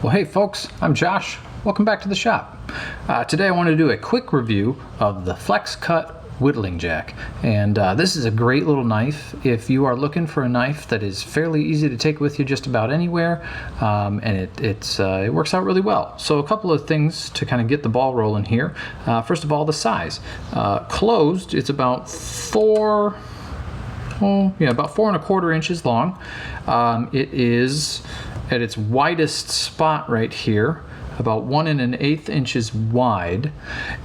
Well, hey folks, I'm Josh. Welcome back to the shop. Today I want to do a quick review of the Flexcut Whittlin Jack. And this is a great little knife if you are looking for a knife that is fairly easy to take with you just about anywhere, and it works out really well. So a couple of things to kind of get the ball rolling here. First of all, the size. Closed, it's about about 4¼ inches long. It is at its widest spot right here, about 1 1/8 inches wide,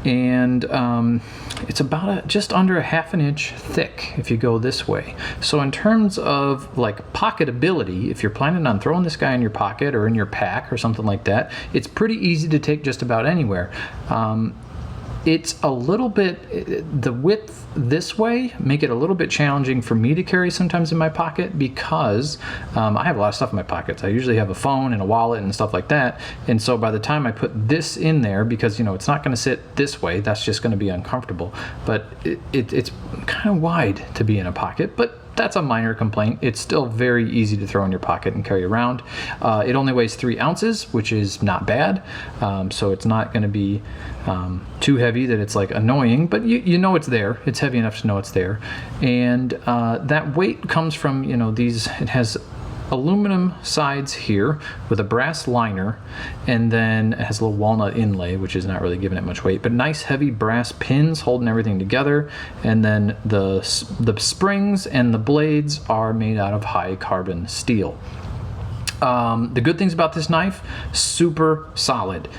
and it's about just under ½ inch thick if you go this way. So in terms of like pocketability, if you're planning on throwing this guy in your pocket or in your pack or something like that, it's pretty easy to take just about anywhere. It's a little bit, the width this way make it a little bit challenging for me to carry sometimes in my pocket because I have a lot of stuff in my pockets. I usually have a phone and a wallet and stuff like that, and so by the time I put this in there, because you know it's not going to sit this way, that's just going to be uncomfortable. But it's kind of wide to be in a pocket, but that's a minor complaint. It's still very easy to throw in your pocket and carry around. It only weighs 3 ounces, which is not bad. So it's not going to be too heavy that it's like annoying, but you know it's there. It's heavy enough to know it's there. And that weight comes from, you know, these, it has aluminum sides here with a brass liner, and then it has a little walnut inlay, which is not really giving it much weight, but nice heavy brass pins holding everything together. And then the springs and the blades are made out of high carbon steel. The good things about this knife, super solid.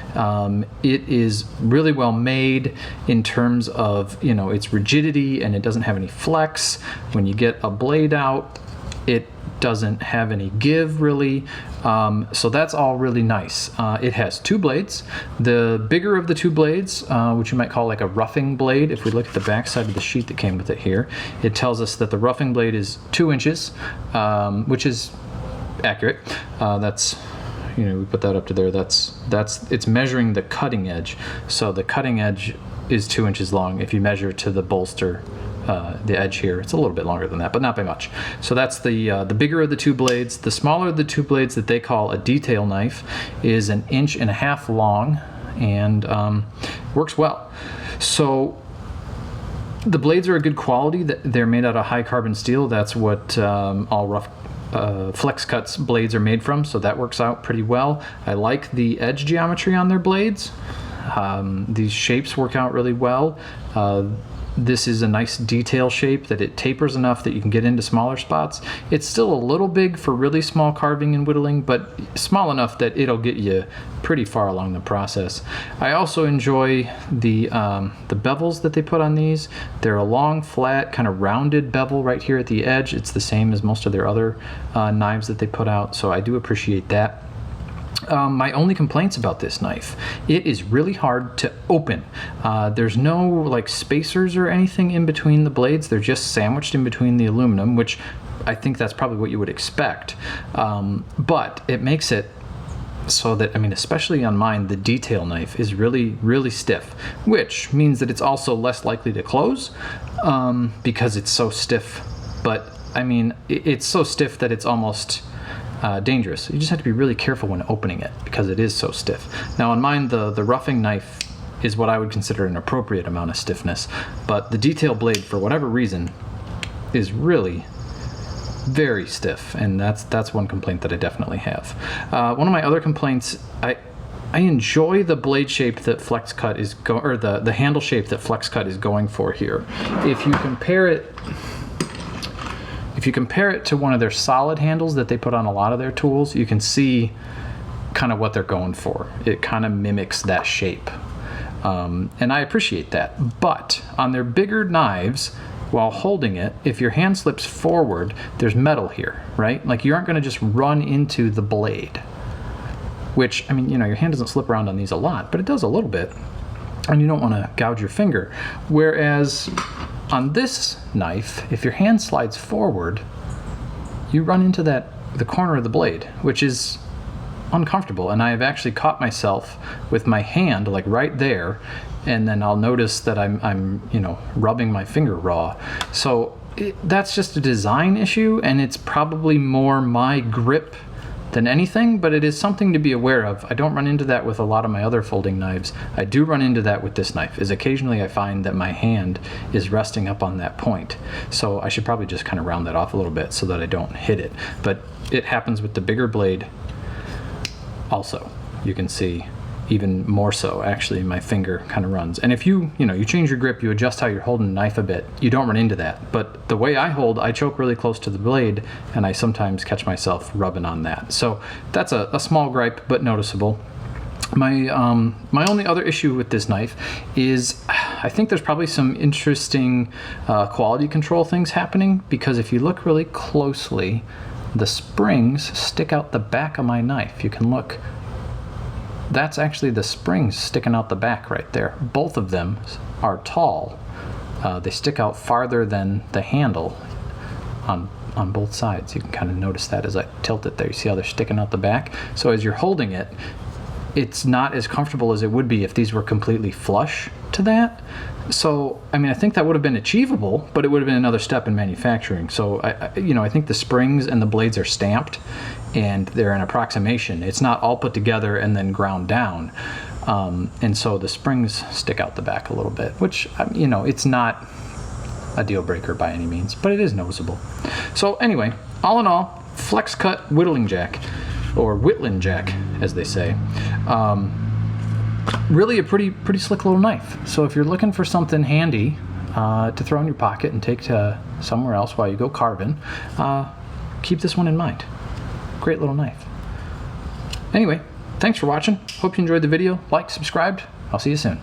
It is really well made in terms of, you know, its rigidity, and it doesn't have any flex. When you get a blade out, it doesn't have any give really, so that's all really nice. It has 2 blades. The bigger of the 2 blades, which you might call like a roughing blade, if we look at the back side of the sheet that came with it here, it tells us that the roughing blade is 2 inches, which is accurate. That's, you know, we put that up to there, it's measuring the cutting edge. So the cutting edge is 2 inches long. If you measure to the bolster, the edge here, it's a little bit longer than that, but not by much. So that's the bigger of the 2 blades. The smaller of the 2 blades that they call a detail knife is 1.5 inches long, and works well. So the blades are a good quality. They're made out of high carbon steel. That's what all rough Flexcut's blades are made from, so that works out pretty well. I like the edge geometry on their blades. These shapes work out really well. This is a nice detail shape that it tapers enough that you can get into smaller spots. It's still a little big for really small carving and whittling, but small enough that it'll get you pretty far along the process. I also enjoy the bevels that they put on these. They're a long, flat, kind of rounded bevel right here at the edge. It's the same as most of their other knives that they put out, so I do appreciate that. My only complaints about this knife, it is really hard to open. There's no like spacers or anything in between the blades. They're just sandwiched in between the aluminum, which I think that's probably what you would expect. But it makes it so that, I mean, especially on mine, the detail knife is really, really stiff, which means that it's also less likely to close because it's so stiff. But I mean, it's so stiff that it's almost dangerous. You just have to be really careful when opening it because it is so stiff. Now on mine, the roughing knife is what I would consider an appropriate amount of stiffness, but the detail blade, for whatever reason, is really very stiff, and that's one complaint that I definitely have. One of my other complaints, I enjoy the blade shape that Flexcut is the handle shape that Flexcut is going for here. If you compare it to one of their solid handles that they put on a lot of their tools, you can see kind of what they're going for. It kind of mimics that shape. And I appreciate that. But on their bigger knives, while holding it, if your hand slips forward, there's metal here, right? Like you aren't going to just run into the blade. Which, I mean, you know, your hand doesn't slip around on these a lot, but it does a little bit. And you don't want to gouge your finger. Whereas on this knife, if your hand slides forward, you run into the corner of the blade, which is uncomfortable. And I have actually caught myself with my hand like right there, and then I'll notice that I'm you know, rubbing my finger raw. So that's just a design issue, and it's probably more my grip than anything, but it is something to be aware of. I don't run into that with a lot of my other folding knives. I do run into that with this knife, is occasionally I find that my hand is resting up on that point. So I should probably just kind of round that off a little bit so that I don't hit it. But it happens with the bigger blade also. You can see even more so, actually, my finger kind of runs. And if you change your grip, you adjust how you're holding the knife a bit, you don't run into that. But the way I hold, I choke really close to the blade, and I sometimes catch myself rubbing on that. So that's a small gripe, but noticeable. My only other issue with this knife is I think there's probably some interesting quality control things happening, because if you look really closely, the springs stick out the back of my knife. You can look. That's actually the springs sticking out the back right there. Both of them are tall. They stick out farther than the handle on both sides. You can kind of notice that as I tilt it there. You see how they're sticking out the back? So as you're holding it, it's not as comfortable as it would be if these were completely flush to that. So, I mean, I think that would have been achievable, but it would have been another step in manufacturing. So, I think the springs and the blades are stamped, and they're an approximation. It's not all put together and then ground down. And so the springs stick out the back a little bit, which, it's not a deal breaker by any means, but it is noticeable. So anyway, all in all, Flexcut Whittling Jack, or Whittlin Jack, as they say. Really a pretty slick little knife. So if you're looking for something handy to throw in your pocket and take to somewhere else while you go carving, keep this one in mind. Great little knife. Anyway, thanks for watching. Hope you enjoyed the video. Like, subscribed. I'll see you soon.